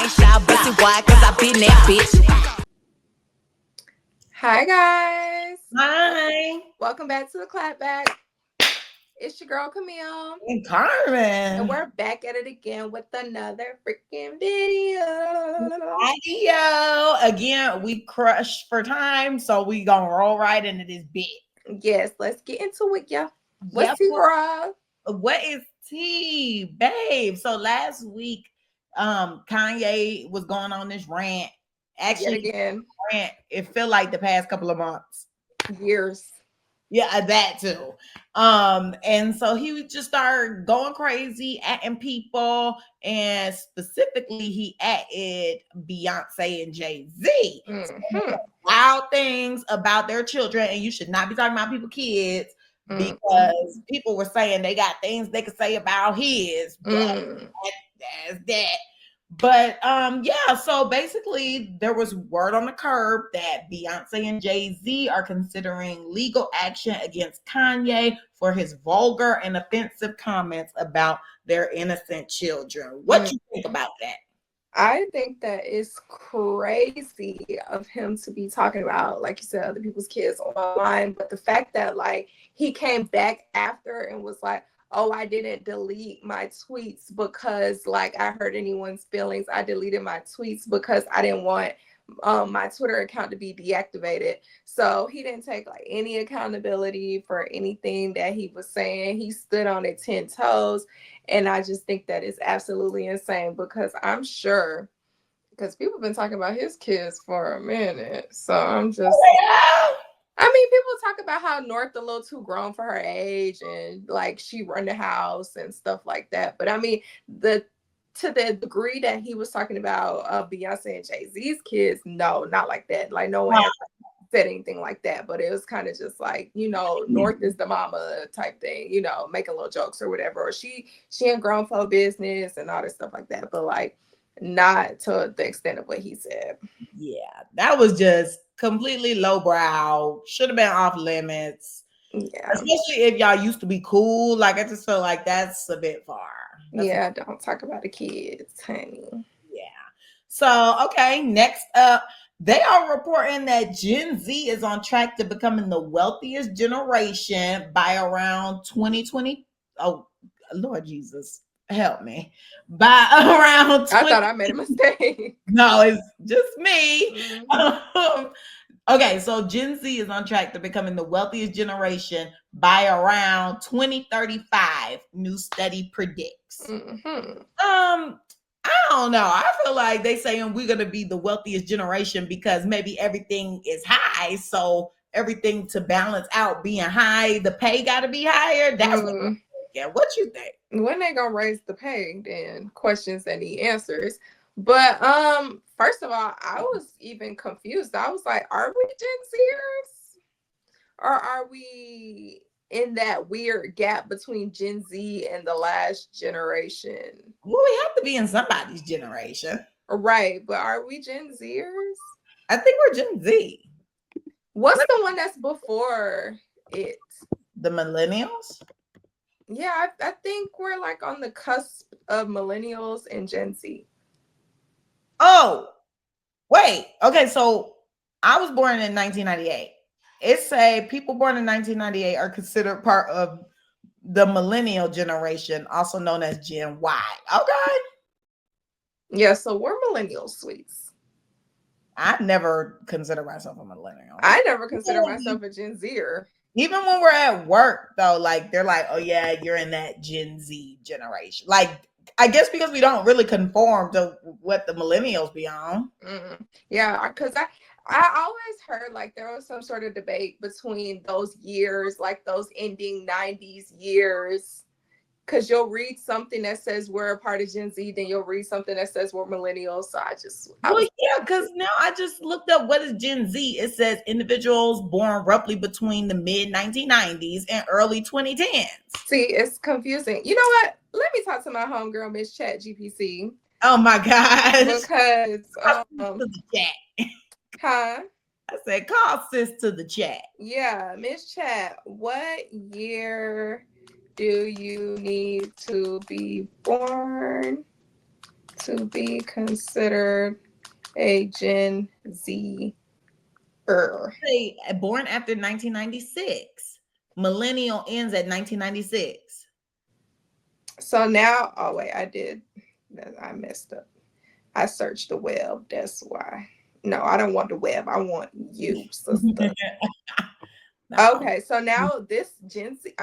bitch. Y'all pussy wide, cause I been that bitch. Hi, guys. Hi. Welcome back to the Clapback. It's your girl, Camille. And Carmen. And we're back at it again with another freaking video. Video. Again, we crushed for time, so we gonna roll right into this bit. Yes, let's get into it, y'all. What's tea, bro? What is tea, babe? So last week, Kanye was going on this rant. Actually, again, rant. It felt like the past couple of months. Years. Yeah, that too. And so he just started going crazy, atting people, and specifically he atted Beyonce and Jay-Z. Mm-hmm. Wild things about their children, and you should not be talking about people's kids because people were saying they got things they could say about his, but that's that. But yeah, so basically there was word on the curb that Beyonce and Jay-Z are considering legal action against Kanye for his vulgar and offensive comments about their innocent children. What you think about that? I think that it's crazy of him to be talking about, like you said, other people's kids online. But the fact that like he came back after and was like, oh, I didn't delete my tweets because like I hurt anyone's feelings. I deleted my tweets because I didn't want my Twitter account to be deactivated. So he didn't take like any accountability for anything that he was saying. He stood on it 10 toes. And I just think that is absolutely insane because I'm sure, because people have been talking about his kids for a minute. So I'm just, I mean, people talk about how North a little too grown for her age and like she run the house and stuff like that. But I mean, to the degree that he was talking about Beyonce and Jay-Z's kids, no, not like that. Like no one said anything like that, but it was kind of just like, you know, North is the mama type thing, you know, making little jokes or whatever, or she ain't grown for business and all this stuff like that, but like not to the extent of what he said. Yeah, that was just completely lowbrow, should have been off limits. Yeah, especially if y'all used to be cool. Like I just feel like that's a bit far. Don't talk about the kids, honey. Yeah. So okay, next up, they are reporting that Gen Z is on track to becoming the wealthiest generation by around 2020. Oh, Lord Jesus, help me. By around 20- I thought I made a mistake. No, it's just me. Okay, so Gen Z is on track to becoming the wealthiest generation by around 2035, new study predicts. I don't know. I feel like they saying we're going to be the wealthiest generation because maybe everything is high. So everything to balance out being high, the pay got to be higher. That's what I'm thinking. What you think? When they going to raise the pay, then questions that need answers. But first of all, I was even confused. I was like, are we Gen Zers? Or are we in that weird gap between Gen Z and the last generation? Well, we have to be in somebody's generation. Right, but are we Gen Zers? I think we're Gen Z. What's the one that's before it? The millennials? Yeah, I think we're like on the cusp of millennials and Gen Z. Oh, wait. Okay, so I was born in 1998. It say people born in 1998 are considered part of the millennial generation, also known as Gen Y. Okay. Yeah, so we're millennials, sweets. I never consider myself a millennial. I never consider myself a Gen Zer. Even when we're at work, though, like they're like, oh yeah, you're in that Gen Z generation. Like, I guess because we don't really conform to what the millennials be on. Yeah, because I always heard like there was some sort of debate between those years, like those ending 90s years. Because you'll read something that says we're a part of Gen Z, then you'll read something that says we're millennials. So because now I just looked up what is Gen Z. It says individuals born roughly between the mid 1990s and early 2010s. See, it's confusing. You know what? Let me talk to my homegirl, Miss Chat GPC. Oh my gosh. Because to the chat. Huh? I said, call sis to the chat. Yeah, Miss Chat, what year do you need to be born to be considered a Gen Z. Say born after 1996. Millennial ends at 1996. So now, oh wait, I messed up. I searched the web. That's why. No, I don't want the web. I want you, sister. No. Okay, so now this Gen Z,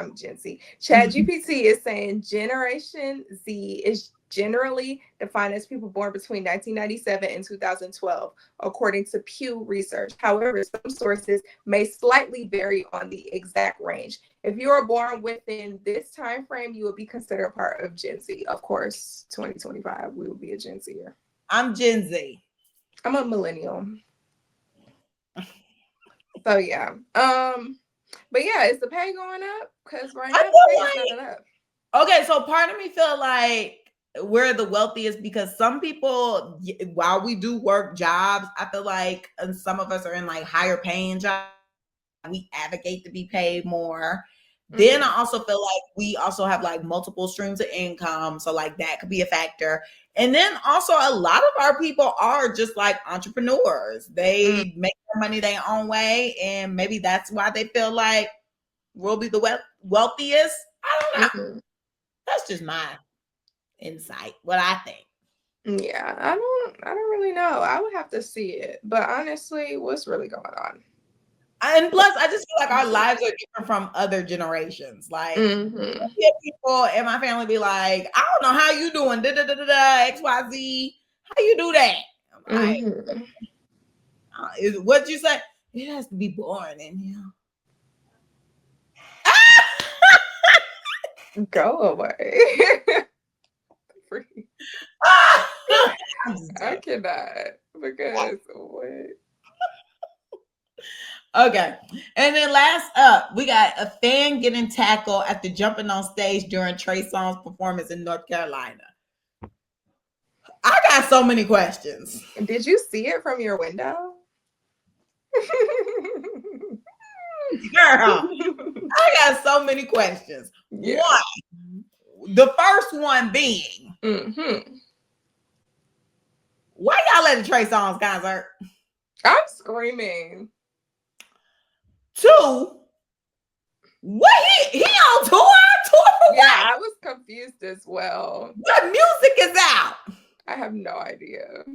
ChatGPT is saying Generation Z is generally defined as people born between 1997 and 2012, according to Pew Research. However, some sources may slightly vary on the exact range. If you are born within this time frame, you will be considered part of Gen Z. Of course, 2025, we will be a Gen Zer. I'm Gen Z. I'm a millennial. So yeah. But yeah, is the pay going up? Because right now the pay is not up. Okay, so part of me feel like we're the wealthiest because some people, while we do work jobs, I feel like, and some of us are in like higher paying jobs, we advocate to be paid more. Then I also feel like we also have like multiple streams of income. So like that could be a factor. And then also a lot of our people are just like entrepreneurs. They make their money their own way. And maybe that's why they feel like we'll be the wealthiest. I don't know. That's just my insight, what I think. Yeah, I don't really know. I would have to see it. But honestly, what's really going on? And plus, I just feel like our lives are different from other generations. Like, people in my family be like, I don't know how you doing, XYZ. How you do that? I'm like, what'd you say? It has to be born in here. Go away. I cannot, because what? Okay. And then last up, we got a fan getting tackled after jumping on stage during Trey Songz's performance in North Carolina. I got so many questions. Did you see it from your window? Girl, I got so many questions. Yeah. One, the first one being, why y'all at the Trey Songz concert? I'm screaming. Two, what he on tour? Tour for what? Yeah, I was confused as well. What music is out? I have no idea.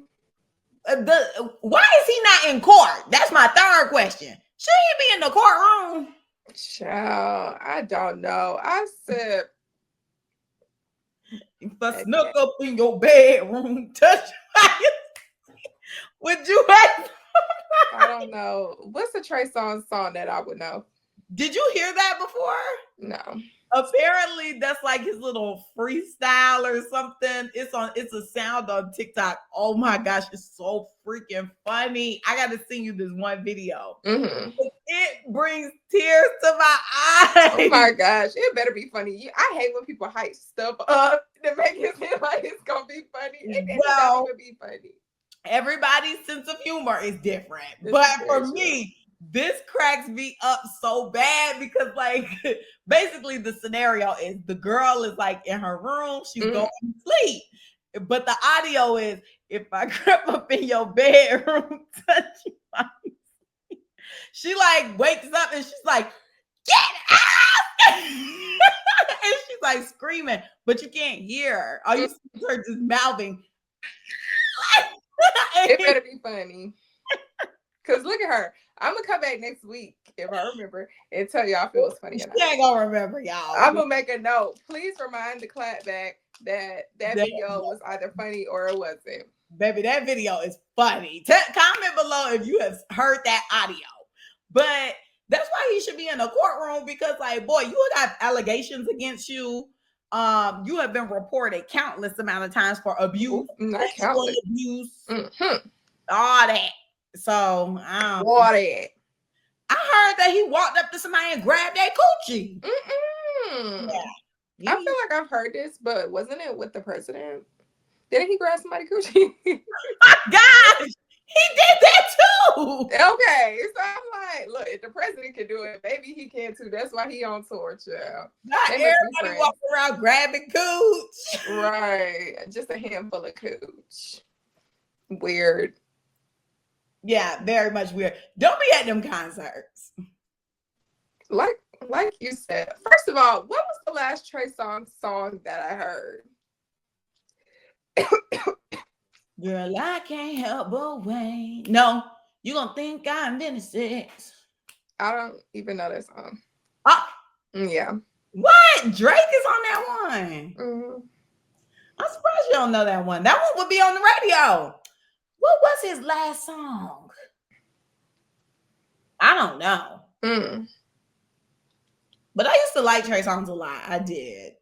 Why is he not in court? That's my third question. Should he be in the courtroom? Child, I don't know. I said, if I snuck up in your bedroom, touch would you have? I don't know. What's the Trey Songz song that I would know? Did you hear that before? No. Apparently, that's like his little freestyle or something. It's a sound on TikTok. Oh my gosh, it's so freaking funny. I got to send you this one video. It brings tears to my eyes. Oh my gosh, it better be funny. I hate when people hype stuff up to make it seem like it's gonna be funny. It doesn't even be funny. Everybody's sense of humor is different, but for me, this cracks me up so bad because, like, basically the scenario is the girl is like in her room, she's going to sleep, but the audio is, if I creep up in your bedroom, touch my she like wakes up and she's like, get out! And she's like screaming, but you can't hear her. All you see is her just mouthing. It better be funny. Because look at her. I'm going to come back next week, if I remember, and tell y'all if it was funny or not. She ain't going to remember, y'all. I'm going to make a note. Please remind the Clapback that video was either funny or it wasn't. Baby, that video is funny. Comment below if you have heard that audio. But that's why he should be in a courtroom because, like, boy, you got allegations against you. You have been reported countless amount of times for abuse, sexual abuse, all that. So, I heard that he walked up to somebody and grabbed that coochie. Yeah. I feel like I've heard this, but wasn't it with the president? Didn't he grab somebody coochie? My gosh, he did that too. Okay, so I'm like, look, if the president can do it, maybe he can too. That's why he on tour, child. Not everybody walking around grabbing cooch. Right. Just a handful of cooch. Weird. Yeah, very much weird. Don't be at them concerts. Like you said. First of all, what was the last Trey Songz song that I heard? Girl, I can't help but wait. No, you gonna think I'm Vinicius. I don't even know that song. Yeah. What? Drake is on that one. Mm-hmm. I'm surprised you don't know that one. That one would be on the radio. What was his last song? I don't know. But I used to like Trey Songz a lot. I did.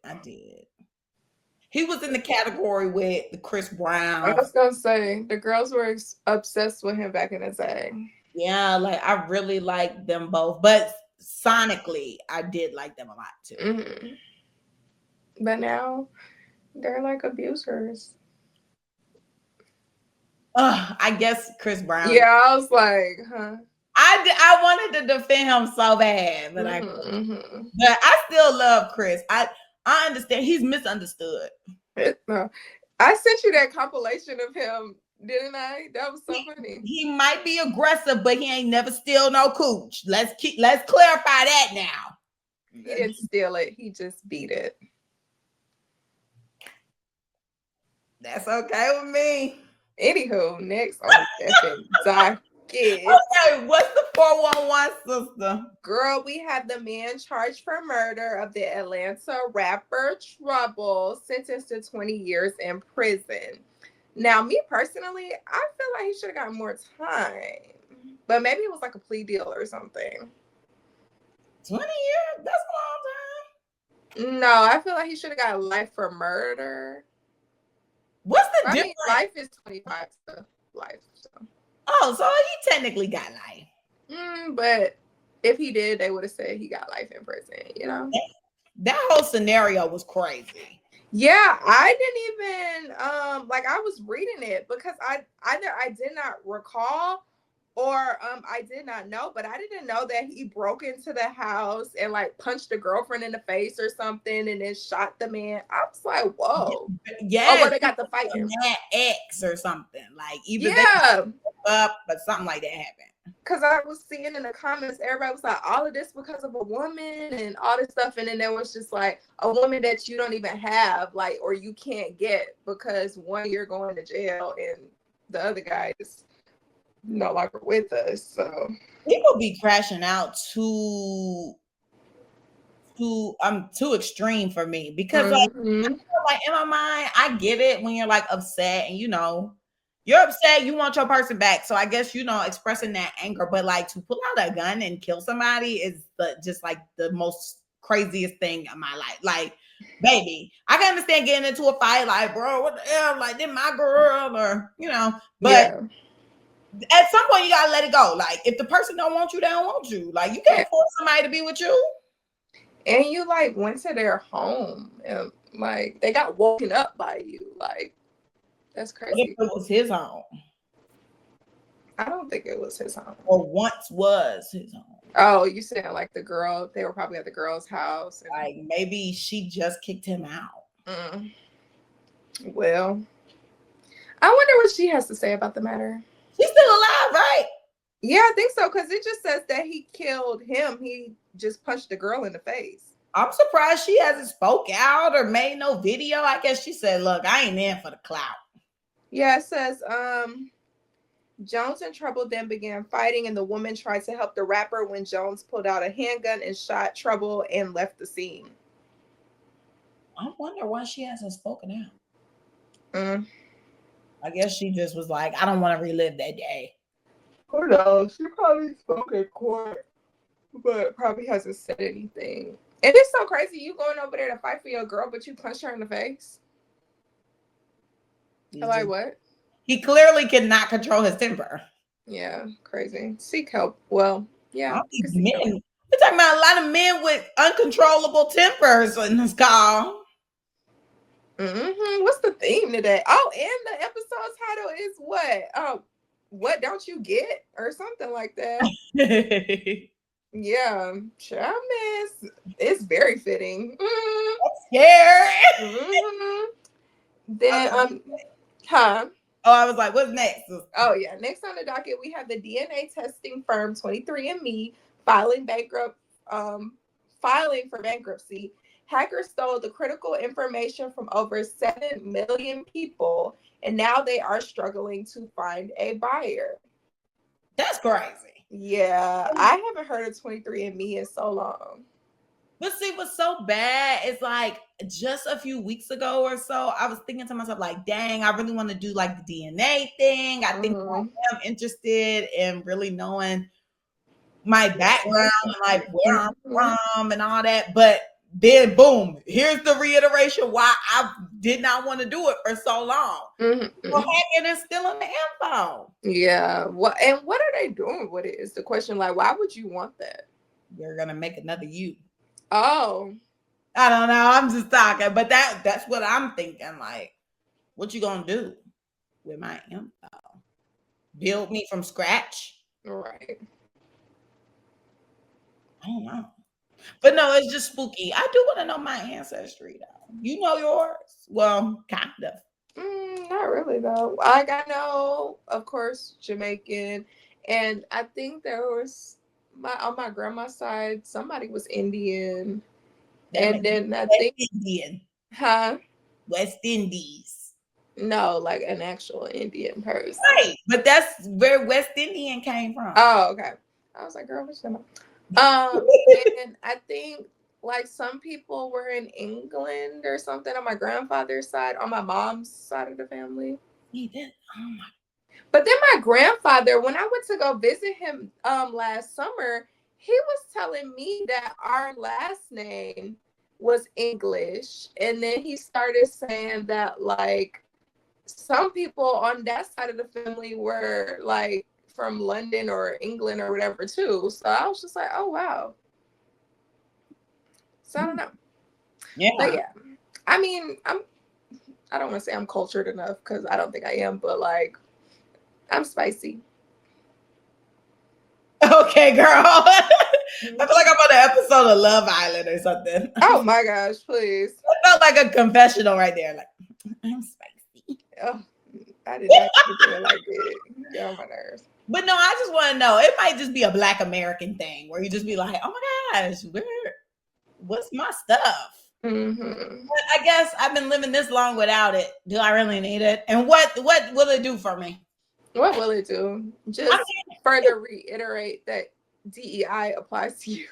He was in the category with the Chris Brown. I was gonna say the girls were obsessed with him back in the day. Yeah, like I really liked them both, but sonically, I did like them a lot too. Mm-hmm. But now they're like abusers. I guess Chris Brown. Yeah, I was like, huh. I wanted to defend him so bad, but but I still love Chris. I understand he's misunderstood. I sent you that compilation of him, didn't I? That was so funny. He might be aggressive, but he ain't never steal no cooch. Let's clarify that now. He didn't steal it. He just beat it. That's okay with me. Anywho, next on the docket. Okay, what's the 411, sister? Girl, we have the man charged for murder of the Atlanta rapper Trouble, sentenced to 20 years in prison. Now, me personally, I feel like he should have gotten more time. But maybe it was like a plea deal or something. 20 years? That's a long time. No, I feel like he should have got life for murder. What's the difference? Life is 25 to life. So. Oh, so he technically got life. But if he did, they would have said he got life in prison, you know? That whole scenario was crazy. Yeah, I didn't even, I was reading it because I did not recall or I did not know, but I didn't know that he broke into the house and like punched a girlfriend in the face or something and then shot the man. I was like, whoa. Yeah. Oh, well, they got the fight. That X or something. Like either they up, but something like that happened. Because I was seeing in the comments, everybody was like, all of this because of a woman and all this stuff. And then there was just like a woman that you don't even have, like, or you can't get because one, you're going to jail and the other guy is no longer with us. So people be crashing out too extreme for me because like, I feel like in my mind, I get it when you're like upset and you're upset, you want your person back. So I guess, expressing that anger, but like to pull out a gun and kill somebody is just like the most craziest thing in my life. Like, baby, I can understand getting into a fight, like, bro, what the hell? Like, then my girl, or, but at some point you gotta let it go. Like, if the person don't want you, they don't want you. Like, you can't force somebody to be with you. And you like went to their home and like they got woken up by you. Like, that's crazy. What if it was his home? I don't think it was his home. Or once was his home. Oh, you said like the girl, they were probably at the girl's house. And... like maybe she just kicked him out. Well, I wonder what she has to say about the matter. She's still alive, right? Yeah, I think so, because it just says that he killed him. He just punched the girl in the face. I'm surprised she hasn't spoke out or made no video. I guess she said, look, I ain't in for the clout. Yeah, it says, Jones and Trouble then began fighting, and the woman tried to help the rapper when Jones pulled out a handgun and shot Trouble and left the scene. I wonder why she hasn't spoken out. I guess she just was like, I don't want to relive that day. Who knows? She probably spoke in court, but probably hasn't said anything. And it's so crazy. You going over there to fight for your girl, but you punched her in the face? Like what? He clearly cannot control his temper. Yeah, crazy. Seek help. Well, yeah. Men. We're talking about a lot of men with uncontrollable tempers in this call. What's the theme today? Oh, and the episode title is what? Oh, what don't you get or something like that. Yeah, child miss. It's very fitting. Scary. Then huh? Oh, I was like, what's next? Oh yeah, next on the docket we have the DNA testing firm 23&Me filing for bankruptcy. Hackers stole the critical information from over 7 million people, and now they are struggling to find a buyer. That's crazy. Yeah, I haven't heard of 23&Me in so long. But see, what's so bad is like just a few weeks ago or so, I was thinking to myself, like, dang, I really want to do like the DNA thing. I think I am interested in really knowing my background and like where I'm from and all that. But then boom, here's the reiteration why I did not want to do it for so long. For hacking and stealing the info. Yeah. What are they doing with it is the question. Like, why would you want that? You're gonna make another you. Oh. I don't know. I'm just talking, but that's what I'm thinking. Like, what you gonna do with my info? Build me from scratch? Right. I don't know. But no, it's just spooky. I do want to know my ancestry though. You know yours? Well, kind of. Not really though. I know, of course, Jamaican, and I think there was on my grandma's side, somebody was Indian, and then I think Indian, West Indies. No, like an actual Indian person. Right, but that's where West Indian came from. Oh, okay. I was like, girl, what's that? And I think like some people were in England or something on my grandfather's side, on my mom's side of the family. But then my grandfather, when I went to go visit him last summer, he was telling me that our last name was English. And then he started saying that like some people on that side of the family were like from London or England or whatever too. So I was just like, oh wow. So I don't know. Yeah. But yeah. I mean, I don't want to say I'm cultured enough because I don't think I am, but like I'm spicy. Okay, girl. I feel like I'm on an episode of Love Island or something. Oh my gosh, please. It felt like a confessional right there. Like, I'm spicy. Oh, I did not feel like it. Get on my nerves. But no, I just want to know. It might just be a Black American thing where you just be like, oh my gosh, what's my stuff? But I guess I've been living this long without it. Do I really need it? And what will it do for me? What will it do? Just further reiterate that DEI applies to you.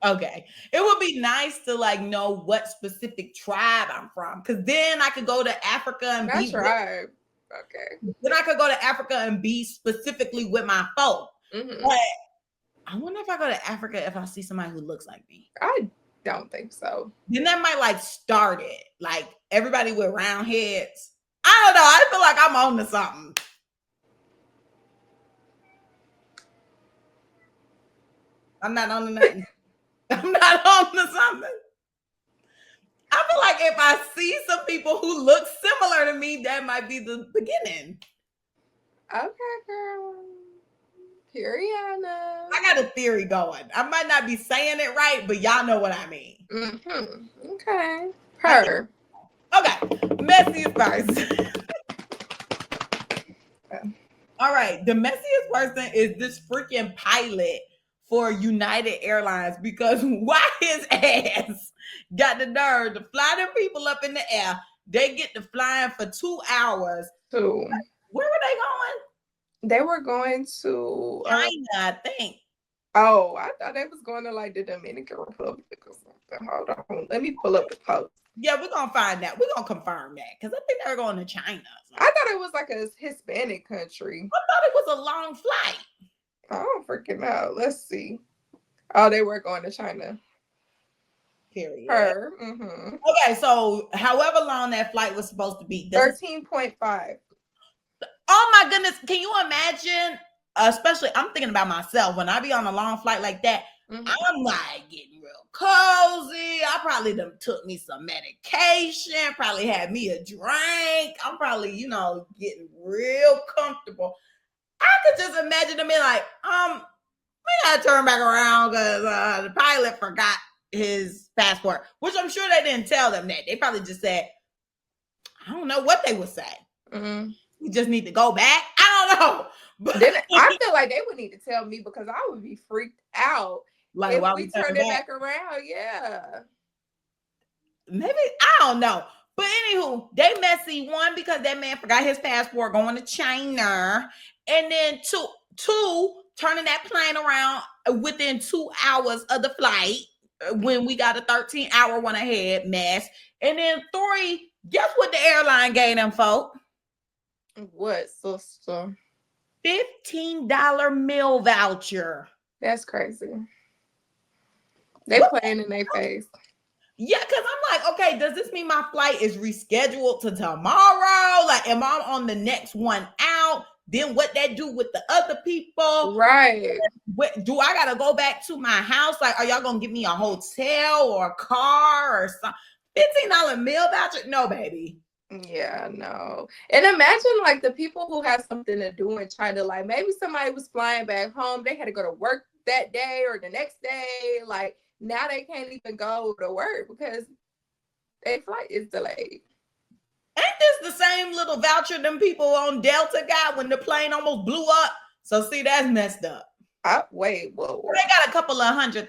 Okay. It would be nice to like know what specific tribe I'm from. Because then I could go to Africa and be tribe. Okay. Then I could go to Africa and be specifically with my folk. But I wonder if I go to Africa if I see somebody who looks like me. I don't think so. Then that might like start it. Like everybody with round heads. I don't know. I feel like I'm on to something. I'm not on to nothing. I'm not on to something. I feel like if I see some people who look similar to me, that might be the beginning. Okay, girl. Periana. I got a theory going. I might not be saying it right, but y'all know what I mean. Okay. Her. Okay. Messiest Person. All right. The messiest person is this freaking pilot for United Airlines because why his ass got the nerve to fly them people up in the air. They get to flying for 2 hours. Where were they going? They were going to China, I think. Oh, I thought they was going to like the Dominican Republic or something. Hold on. Let me pull up the post. Yeah, we're going to find that. We're going to confirm that because I think they were going to China. I thought it was like a Hispanic country. I thought it was a long flight. I don't freaking know. Let's see. Oh, they were going to China. Period. Her. Okay, so however long that flight was supposed to be. 13.5. Oh my goodness. Can you imagine? Especially, I'm thinking about myself. When I be on a long flight like that, I'm like getting real cozy. I probably done took me some medication, probably had me a drink. I'm probably, getting real comfortable. just imagine them being like, we gotta turn back around because the pilot forgot his passport, which I'm sure they didn't tell them that. They probably just said, I don't know what they would say. Mm-hmm. You just need to go back. I don't know. But then I feel like they would need to tell me because I would be freaked out like, if why we turned it back around. Yeah. Maybe, I don't know. But anywho, they messy. One, because that man forgot his passport going to China. And then two, turning that plane around within 2 hours of the flight when we got a 13-hour one ahead mess. And then three, guess what the airline gave them, folk? What, sister? $15 meal voucher. That's crazy. They playing in their face. Yeah, because I'm like, okay, does this mean my flight is rescheduled to tomorrow? Like, am I on the next one out? Then what that do with the other people? Right. Do I gotta go back to my house? Like, are y'all gonna give me a hotel or a car or something? $15 meal voucher? No, baby. Yeah, no. And imagine like the people who have something to do in China, like maybe somebody was flying back home, they had to go to work that day or the next day. Like now they can't even go to work because their flight is delayed. Ain't this the same little voucher them people on Delta got when the plane almost blew up? So see, that's messed up. Wait, whoa. They got a couple of $100.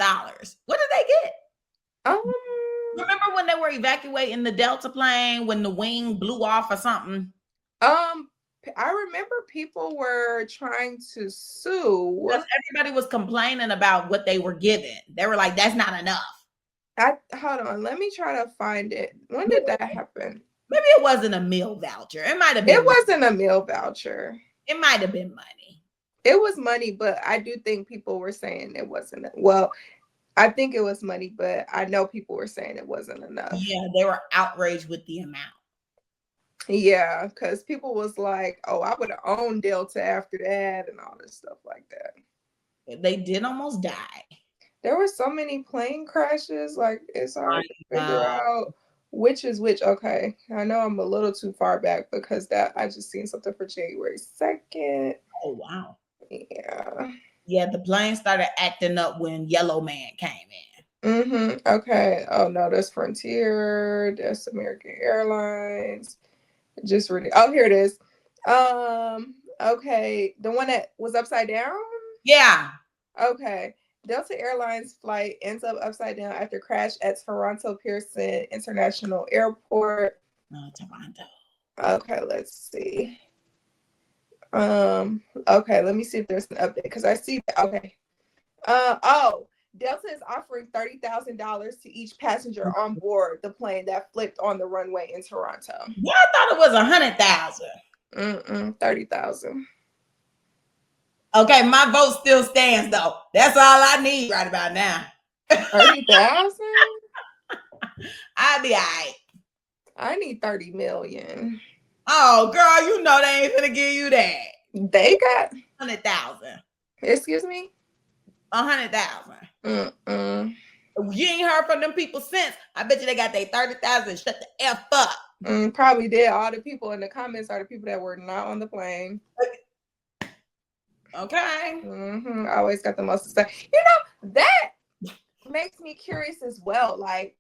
What did they get? Remember when they were evacuating the Delta plane when the wing blew off or something? I remember people were trying to sue. Because everybody was complaining about what they were given. They were like, that's not enough. Hold on, let me try to find it. When did that happen? Maybe it wasn't a meal voucher. It might have been. It wasn't a meal voucher. It might have been money. It was money, but I do think people were saying it wasn't. Well, I think it was money, but I know people were saying it wasn't enough. Yeah, they were outraged with the amount. Yeah, because people was like, oh, I would have owned Delta after that and all this stuff like that. They did almost die. There were so many plane crashes. Like, it's hard to figure out which is which. Okay, I know I'm a little too far back because I just seen something for January 2nd. Oh, wow. Yeah. Yeah, the plane started acting up when Yellow Man came in. Okay. Oh, no, that's Frontier. That's American Airlines. Just reading. Oh, here it is. Okay. The one that was upside down? Yeah. Okay. Delta Airlines flight ends up upside down after crash at Toronto Pearson International Airport. No, Toronto. Okay, let's see. Okay, let me see if there's an update because I see that. Okay. Delta is offering $30,000 to each passenger on board the plane that flipped on the runway in Toronto. Yeah, I thought it was 100,000. 30,000. Okay, my vote still stands though. That's all I need right about now. 30,000? I'll be all right. I need 30 million. Oh, girl, you know they ain't gonna give you that. They got 100,000. Excuse me? 100,000. You ain't heard from them people since. I bet you they got their 30,000. Shut the F up. Probably did. All the people in the comments are the people that were not on the plane. Okay. I always got the most to say. You know, that makes me curious as well. Like,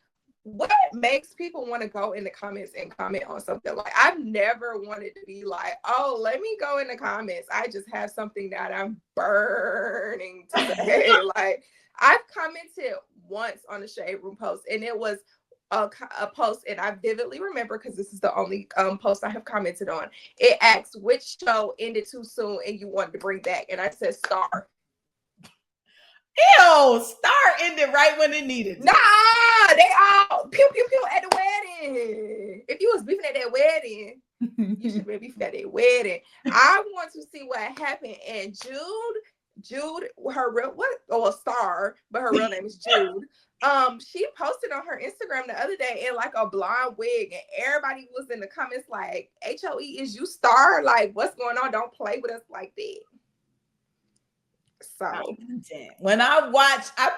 what makes people want to go in the comments and comment on something? Like, I've never wanted to be like, oh, let me go in the comments. I just have something that I'm burning to say. Like, I've commented once on a Shade Room post, and it was a post, and I vividly remember because this is the only post I have commented on. It asks which show ended too soon and you wanted to bring back, and I said Star. Ew, Star ended right when it needed. Nah, they all pew pew pew at the wedding. If you was beefing at that wedding, you should be beefing at that wedding. I want to see what happened. And Jude, her real Star, but her real name is Jude. She posted on her Instagram the other day in like a blonde wig, and everybody was in the comments like, "HOE, is you Star? Like, what's going on? Don't play with us like that." So when I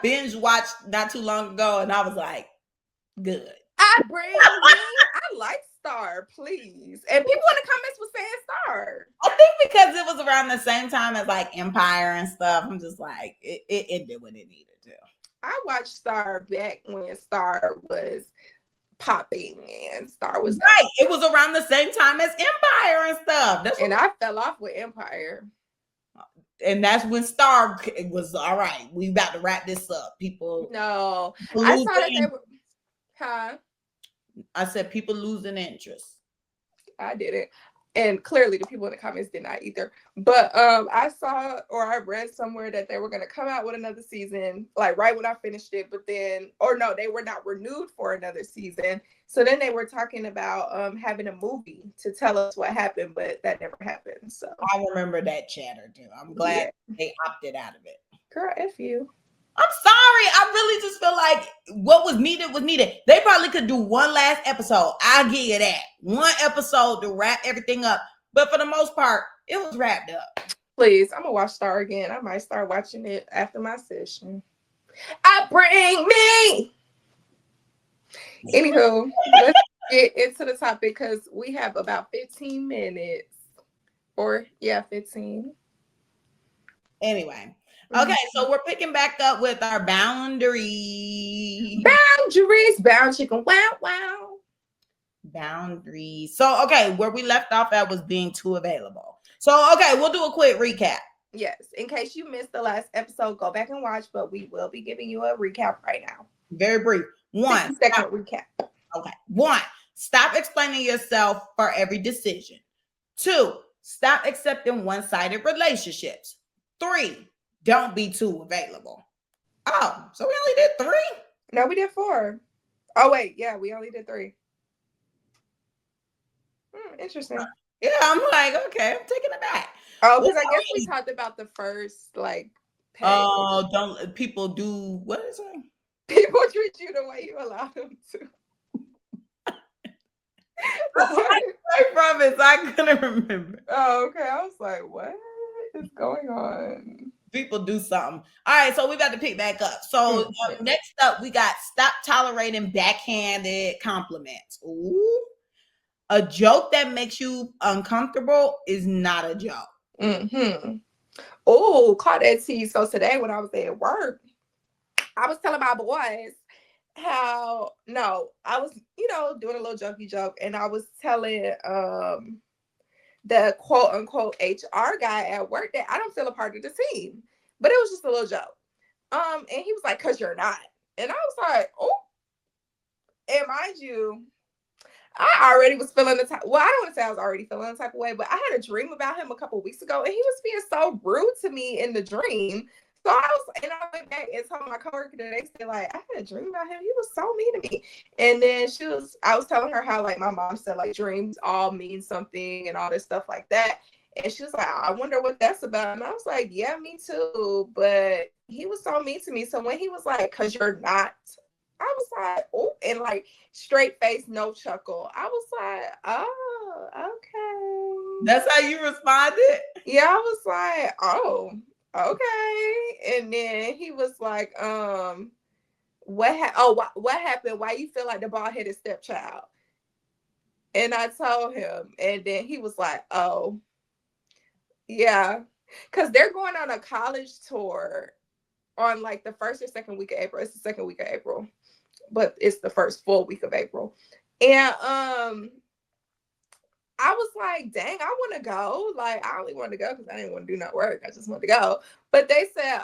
binge watched not too long ago, and I was like, good. I like Star, please. And people in the comments were saying Star. I think because it was was around the same time as like Empire and stuff. I'm just like, it did what it needed to. I watched Star back when Star was popping and Star was right. It was around the same time as Empire and stuff. And I fell off with Empire. And that's when Star was all right. We about to wrap this up. People. No, I saw that they were. Huh? I said people losing interest. I didn't. And clearly the people in the comments did not either. But I saw or I read somewhere that they were going to come out with another season, like right when I finished it. But then, or no, they were not renewed for another season. So then they were talking about having a movie to tell us what happened, but that never happened. So I remember that chatter too. I'm glad they opted out of it. Girl, F you. I'm sorry. I really just feel like what was needed was needed. They probably could do one last episode. I'll give you that. One episode to wrap everything up. But for the most part, it was wrapped up. Please, I'm going to watch Star again. I might start watching it after my session. Bring me. Anywho, let's get into the topic because we have about 15 minutes. Or, 15. Anyway. Okay, so we're picking back up with our boundaries. Bound chicken, wow. Boundaries. So, okay, where we left off at was being too available. So, okay, we'll do a quick recap. Yes, in case you missed the last episode, go back and watch, but we will be giving you a recap right now. Very brief. 1 second recap. Okay. 1, stop explaining yourself for every decision. 2, stop accepting one-sided relationships. 3, don't be too available. Oh, so we only did 3? No, we did 4. Oh, wait. Yeah, we only did 3. Interesting. Yeah, I'm like, okay, I'm taking it back. Oh, because I guess we talked about the first, like, page. Oh, don't people do, what is it? People treat you the way you allow them to. I promise, I couldn't remember. Oh, okay. I was like, what is going on? People do something. All right, so we got to pick back up. So next up, we got stop tolerating backhanded compliments. Ooh. A joke that makes you uncomfortable is not a joke. Mm-hmm. Oh, caught that tea. So today when I was at work, I was telling my boys I was, doing a little jokey joke, and I was telling the quote unquote HR guy at work that I don't feel a part of the team. But it was just a little joke. And he was like, "'Cause you're not." And I was like, "Oh." And mind you, I already was feeling the type. Well, I don't want to say I was already feeling the type of way, but I had a dream about him a couple of weeks ago, and he was being so rude to me in the dream. So I went back and told my coworker the next day, like, I had a dream about him. He was so mean to me. And then I was telling her how, like, my mom said, like, dreams all mean something and all this stuff like that. And she was like, I wonder what that's about. And I was like, yeah, me too. But he was so mean to me. So when he was like, "'Cause you're not," I was like, oh, and like straight face, no chuckle. I was like, oh, okay. That's how you responded? Yeah, I was like, oh, okay. And then he was like, what happened? Why you feel like the bald-headed stepchild? And I told him, and then he was like, oh, yeah, because they're going on a college tour on like the first or second week of April. It's the second week of April, but it's the first full week of April. And I was like, dang, I want to go. Like, I only wanted to go because I didn't want to do no work. I just wanted to go. But they said,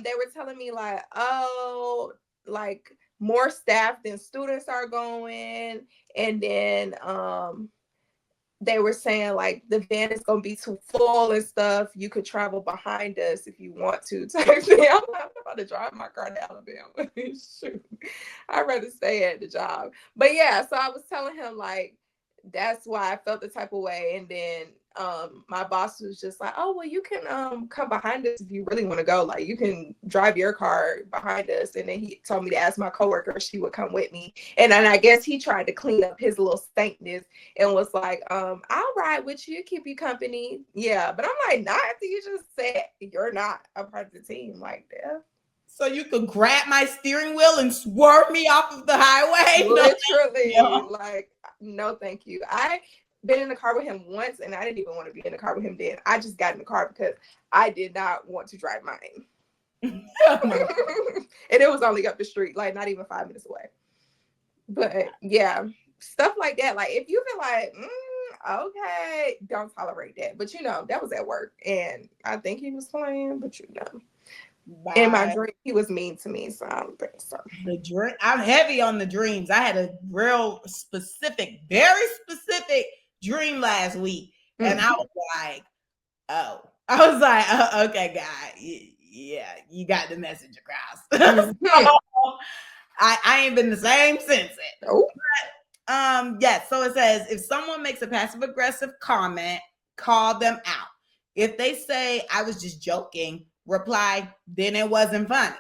they were telling me like, oh, like more staff than students are going. And then they were saying like the van is gonna be too full and stuff. You could travel behind us if you want to. Type thing. I'm not about to drive my car to Alabama. Shoot, I'd rather stay at the job. But yeah, so I was telling him like that's why I felt the type of way. And then my boss was just like, oh well, you can come behind us if you really want to go. Like you can drive your car behind us. And then he told me to ask my coworker if she would come with me. And then I guess he tried to clean up his little stankness and was like, I'll ride with you, keep you company. Yeah, but I'm like, not after you just said you're not a part of the team like that. So you could grab my steering wheel and swerve me off of the highway? Literally, like, no, thank you. been in the car with him once, and I didn't even want to be in the car with him then. I just got in the car because I did not want to drive mine. And it was only up the street, like not even 5 minutes away. But yeah, stuff like that. Like if you feel like, okay, don't tolerate that. But you know, that was at work, and I think he was playing. But you know, in my dream, he was mean to me, so I don't think so. The dream. I'm heavy on the dreams. I had a real specific, very specific dream last week, and I was like, oh, okay, guy, yeah, you got the message across. So, I ain't been the same since it. Oh. Yes. So it says, if someone makes a passive aggressive comment, call them out. If they say, I was just joking, reply, then it wasn't funny.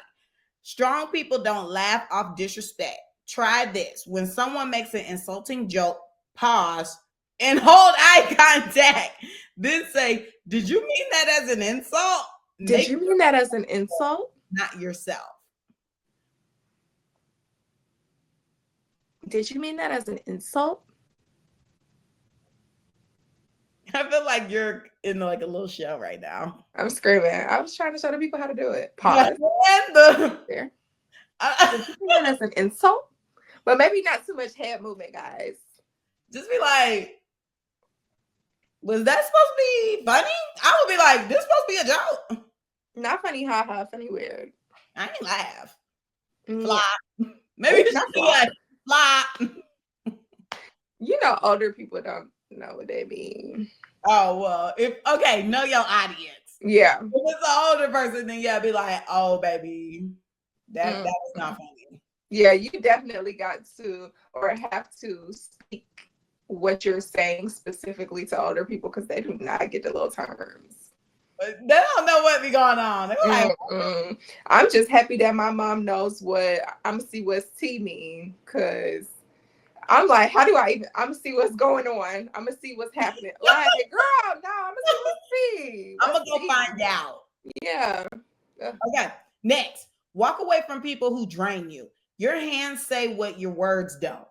Strong people don't laugh off disrespect. Try this. When someone makes an insulting joke, pause and hold eye contact. Then say, did you mean that as an insult? Did you mean that as an insult? Not yourself. Did you mean that as an insult? I feel like you're in like a little show right now. I'm screaming. I was trying to show the people how to do it. Pause. There. Did you mean that as an insult? But maybe not too much head movement, guys. Just be like, was that supposed to be funny? I would be like, this supposed to be a joke. Not funny, haha, funny, weird. I ain't laugh. Yeah. Flop. Maybe it's not like flop. You know, older people don't know what they mean. Oh, well, know your audience. Yeah. If it's an older person, then yeah, be like, oh, baby, that was not funny. Yeah, you definitely got to or have to speak what you're saying specifically to older people because they do not get the little terms. But they don't know what be going on. They're like, I'm just happy that my mom knows what I'm gonna see what's T mean because I'm like, how do I'm gonna see what's going on. I'm gonna see what's happening. Like, girl, no, I'm gonna see what's T. I'm gonna go find out. Yeah. Okay. Next, walk away from people who drain you. Your hands say what your words don't.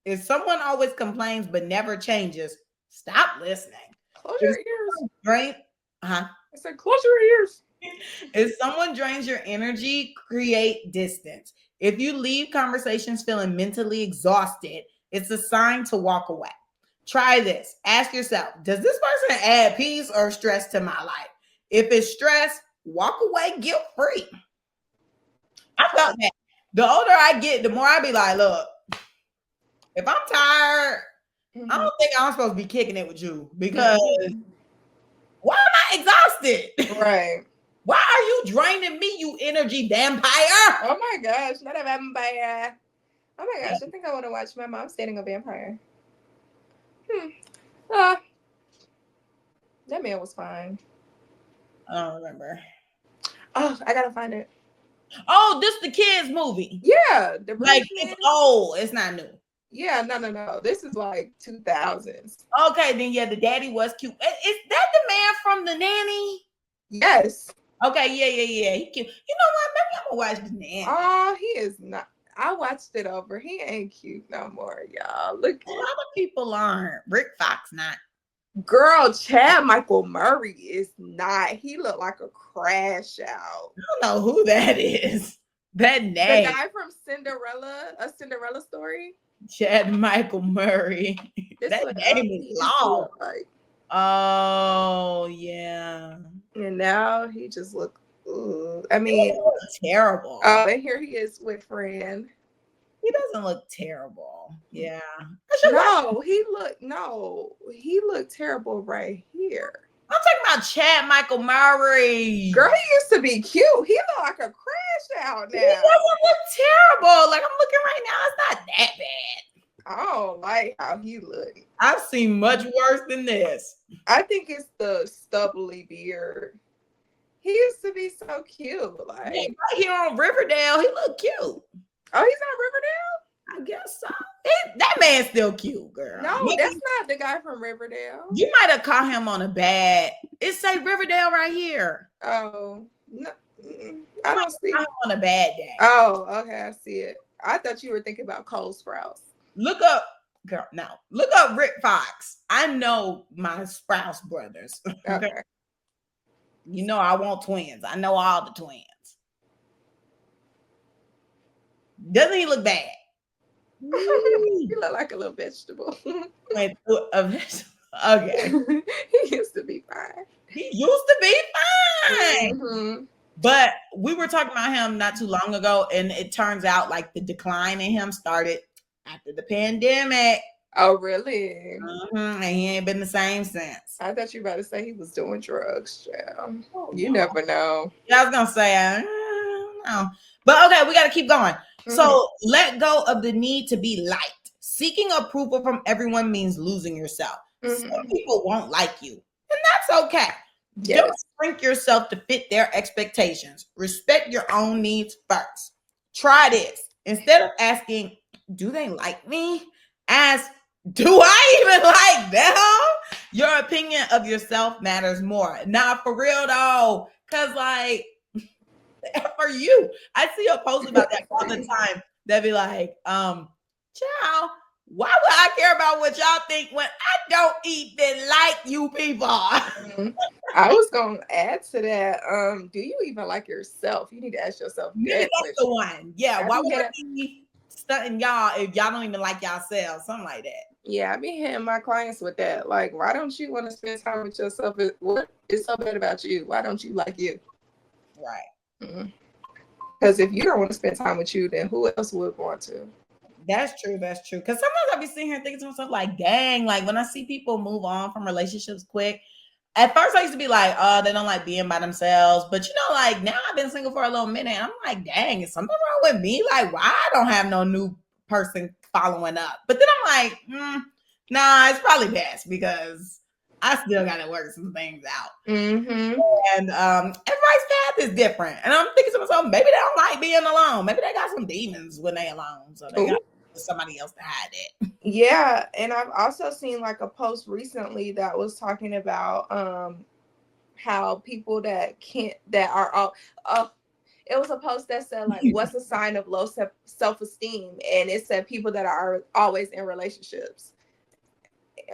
If someone always complains but never changes, stop listening. Close your ears. I said, close your ears. If someone drains your energy, create distance. If you leave conversations feeling mentally exhausted, it's a sign to walk away. Try this. Ask yourself, does this person add peace or stress to my life? If it's stress, walk away guilt-free. I felt that. The older I get, the more I be like, look, if I'm tired, I don't think I'm supposed to be kicking it with you because why am I exhausted? Right. Why are you draining me, you energy vampire? Oh my gosh, not a vampire. Oh my gosh, I think I want to watch my mom standing a vampire. That man was fine. I don't remember. Oh, I gotta find it. Oh, this the kids movie. Yeah, it's old. It's not new. Yeah, no. This is like 2000s. Okay, then yeah, the daddy was cute. Is that the man from The Nanny? Yes. Okay, yeah. He cute. You know what? Maybe I'm gonna watch The Nanny. Oh, he is not. I watched it over. He ain't cute no more, y'all. Look. A lot of people aren't. Rick Fox not. Girl, Chad Michael Murray is not. He looked like a crash out. I don't know who that is. That name. The guy from Cinderella, A Cinderella Story. Chad Michael Murray. That name is long. Like. Oh, yeah. And now he just looked, I mean, terrible. Oh, and here he is with Fran. He doesn't look terrible. Yeah. He looked terrible right here. I'm talking about Chad Michael Murray. Girl, he used to be cute. He look like a crash out now. He doesn't look terrible. Like I'm looking right now, it's not that bad. I don't like how he looked. I've seen much worse than this. I think it's the stubbly beard. He used to be so cute. Like right here on Riverdale, he looked cute. Oh, he's on Riverdale? I guess so. That man's still cute, girl. No, that's not the guy from Riverdale. You might have caught him on a bad. It say Riverdale right here. Oh, no, I don't see him on a bad day. Oh, okay, I see it. I thought you were thinking about Cole Sprouse. Look up Girl, no. Look up Rick Fox. I know my Sprouse brothers. Okay. You know I want twins. I know all the twins. Doesn't he look bad? You look like a little vegetable. Okay. He used to be fine. He used to be fine. Mm-hmm. But we were talking about him not too long ago, and it turns out like the decline in him started after the pandemic. Oh, really? And he ain't been the same since. I thought you were about to say he was doing drugs, Joe. Oh, You no. never know. Yeah, I was gonna say, no. But okay, we got to keep going. So let go of the need to be liked. Seeking approval from everyone means losing yourself. Some people won't like you, and that's okay. Yes. Don't shrink yourself to fit their expectations. Respect your own needs first. Try this. Instead of asking, do they like me? Ask, do I even like them? Your opinion of yourself matters more. Nah, for real though. Cause like, for you, I see a post about that all the time. They'll be like, child, why would I care about what y'all think when I don't even like you people? I was gonna add to that. Do you even like yourself? You need to ask yourself. Maybe that's the one. Yeah. Why would I be stunting y'all if y'all don't even like yourselves? Something like that. Yeah, I be hitting my clients with that. Like, why don't you want to spend time with yourself? What is so bad about you? Why don't you like you? Right. Because if you don't want to spend time with you, then who else would want to? That's true. That's true. Because sometimes I be sitting here thinking to myself, like, dang, like when I see people move on from relationships quick, at first I used to be like, oh, they don't like being by themselves. But you know, like now I've been single for a little minute. And I'm like, dang, is something wrong with me? Like, why I don't have no new person following up? But then I'm like, nah, it's probably best because I still got to work some things out. And everybody's path is different. And I'm thinking to myself, maybe they don't like being alone. Maybe they got some demons when they alone. So they got somebody else to hide it. Yeah. And I've also seen like a post recently that was talking about how people that are all it was a post that said like what's a sign of low self-esteem, and it said people that are always in relationships,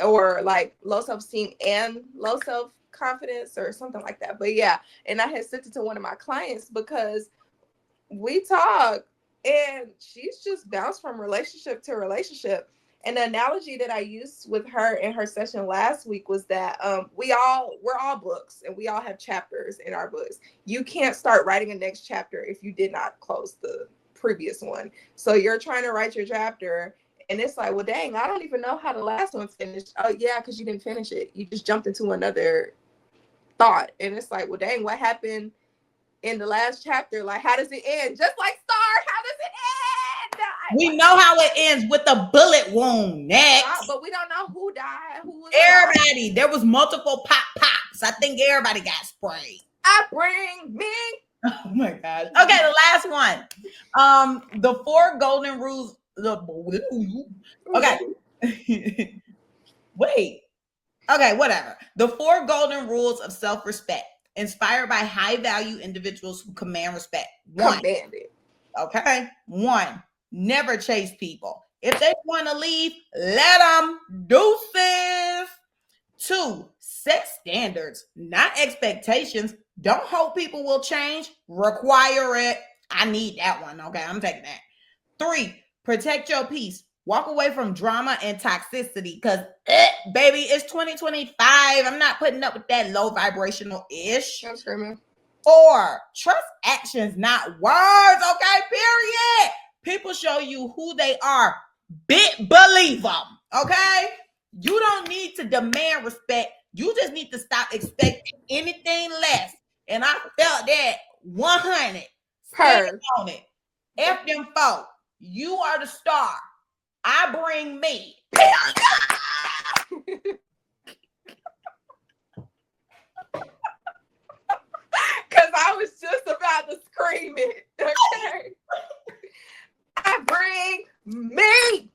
or like low self-esteem and low self-confidence or something like that. But yeah, and I had sent it to one of my clients because we talk and she's just bounced from relationship to relationship. And the analogy that I used with her in her session last week was that we're all books, and we all have chapters in our books. You can't start writing a next chapter if you did not close the previous one. So you're trying to write your chapter, and it's like, well, dang, I don't even know how the last one finished. Oh yeah, because you didn't finish it. You just jumped into another thought, and it's like, well, dang, what happened in the last chapter? Like, how does it end? Just like Star, how does it end? We know how it ends with a bullet wound. Next, but we don't know who died. Who was everybody? Alive. There was multiple pops. I think everybody got sprayed. I bring me. Oh my gosh. Okay, the last one. The 4 golden rules. Okay. Wait. Okay, whatever. The 4 golden rules of self-respect, inspired by high-value individuals who command respect. 1. Command it. Okay. 1. Never chase people. If they want to leave, let them. Deuces. 2. Set standards, not expectations. Don't hope people will change. Require it. I need that one. Okay, I'm taking that. 3. Protect your peace. Walk away from drama and toxicity because, baby, it's 2025. I'm not putting up with that low vibrational ish. I'm screaming. 4. Trust actions, not words. Okay, period. People show you who they are. Believe them. Okay? You don't need to demand respect. You just need to stop expecting anything less. And I felt that 100. Stand on it. F them folk. You are the star. I bring me. Because I was just about to scream it. Okay. I bring me.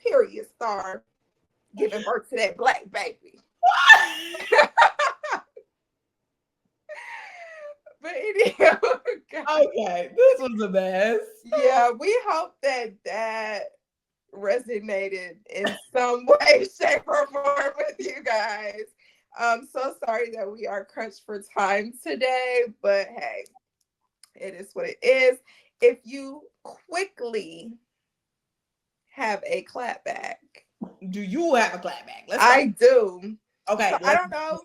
Period, Star. Giving birth to that black baby. But anyway, okay, this was the best. Yeah, we hope that resonated in some way, shape, or form with you guys. I'm so sorry that we are crunched for time today, but hey, it is what it is. If you quickly have a clapback. Do you have a clapback? I do. Okay. So I don't know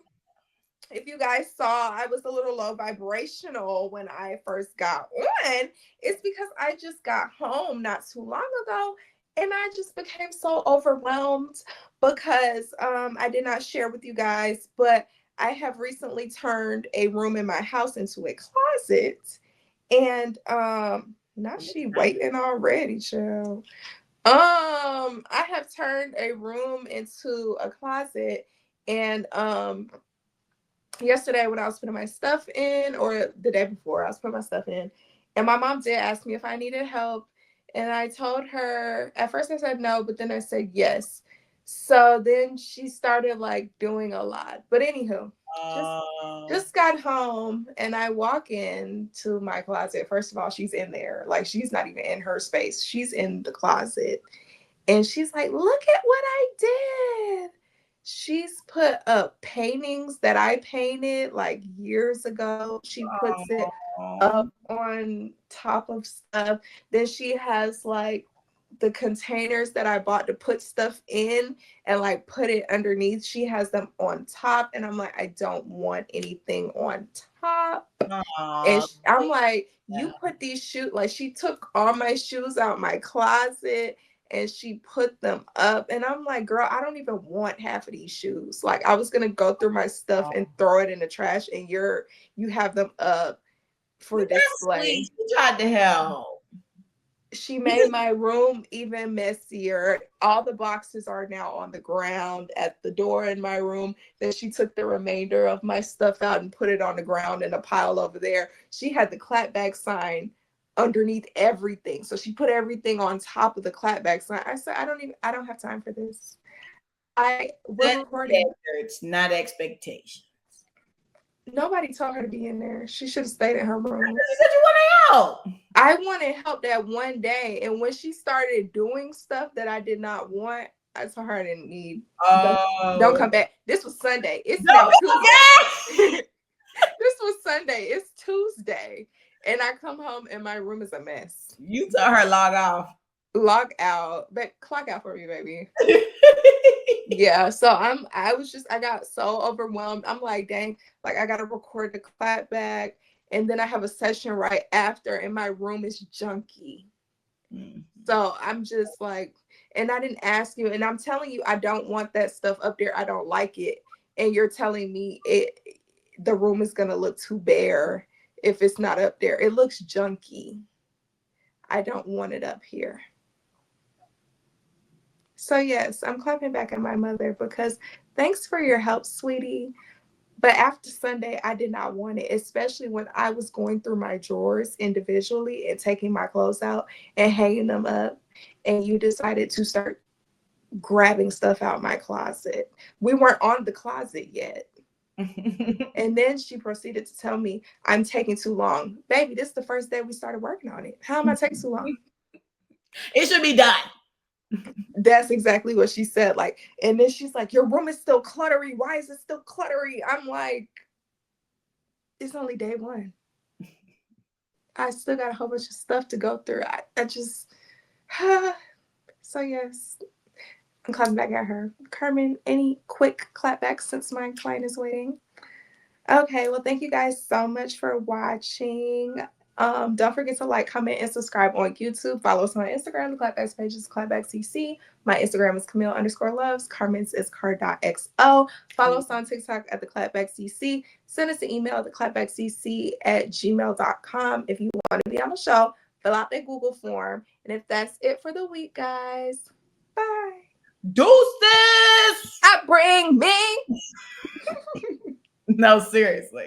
if you guys saw, I was a little low vibrational when I first got on. It's because I just got home not too long ago and I just became so overwhelmed because I did not share with you guys, but I have recently turned a room in my house into a closet. And now she waiting already, chill. I have turned a room into a closet, and yesterday when I was putting my stuff in, or the day before I was putting my stuff in, and my mom did ask me if I needed help, and I told her, at first I said no, but then I said yes. So then she started like doing a lot. But anywho, just got home and I walk into my closet. First of all, she's in there. Like, she's not even in her space. She's in the closet. And she's like, look at what I did. She's put up paintings that I painted like years ago. She puts it up on top of stuff. Then she has like the containers that I bought to put stuff in and like put it underneath. She has them on top. And I'm like, I don't want anything on top. And I'm like, you put these shoes, like she took all my shoes out my closet and she put them up. And I'm like, girl, I don't even want half of these shoes. Like, I was gonna go through my stuff and throw it in the trash, and you have them up for display. She tried to help. She made my room even messier. All the boxes are now on the ground at the door in my room. Then she took the remainder of my stuff out and put it on the ground in a pile over there. She had the clapback sign underneath everything. So she put everything on top of the clapback sign. I said, I don't have time for this. We're recording. It's not expectations. Nobody told her to be in there. She should have stayed in her room. She said you wanted help. I wanted help that one day. And when she started doing stuff that I did not want, I told her I didn't need. Don't come back. This was Sunday. It's now Tuesday. This was Sunday. It's Tuesday. And I come home and my room is a mess. You told her log off. Log out. But clock out for me, baby. Yeah. So I got so overwhelmed. I'm like, dang, like I gotta record the clapback. And then I have a session right after, and my room is junky. Mm-hmm. So I'm just like, and I didn't ask you, and I'm telling you, I don't want that stuff up there. I don't like it. And you're telling me the room is gonna look too bare if it's not up there. It looks junky. I don't want it up here. So yes, I'm clapping back at my mother because thanks for your help, sweetie. But after Sunday, I did not want it, especially when I was going through my drawers individually and taking my clothes out and hanging them up. And you decided to start grabbing stuff out my closet. We weren't on the closet yet. And then she proceeded to tell me I'm taking too long. Baby, this is the first day we started working on it. How am I taking too long? It should be done. That's exactly what she said. Like, and then she's like, your room is still cluttery. Why is it still cluttery? I'm like, it's only day one. I still got a whole bunch of stuff to go through. I just, so yes, I'm clapping back at her. Carmen, any quick clapbacks since my client is waiting? Okay, well, thank you guys so much for watching. Don't forget to like, comment, and subscribe on YouTube. Follow us on Instagram. The Clapback's page is theclapbackcc. My Instagram is Camille_loves. Carmen's is car.xo. Follow us on TikTok at theclapbackcc. Send us an email at theclapbackcc@gmail.com if you want to be on the show. Fill out the Google form. And if that's it for the week, guys, bye. Deuces! Bring me. No, seriously.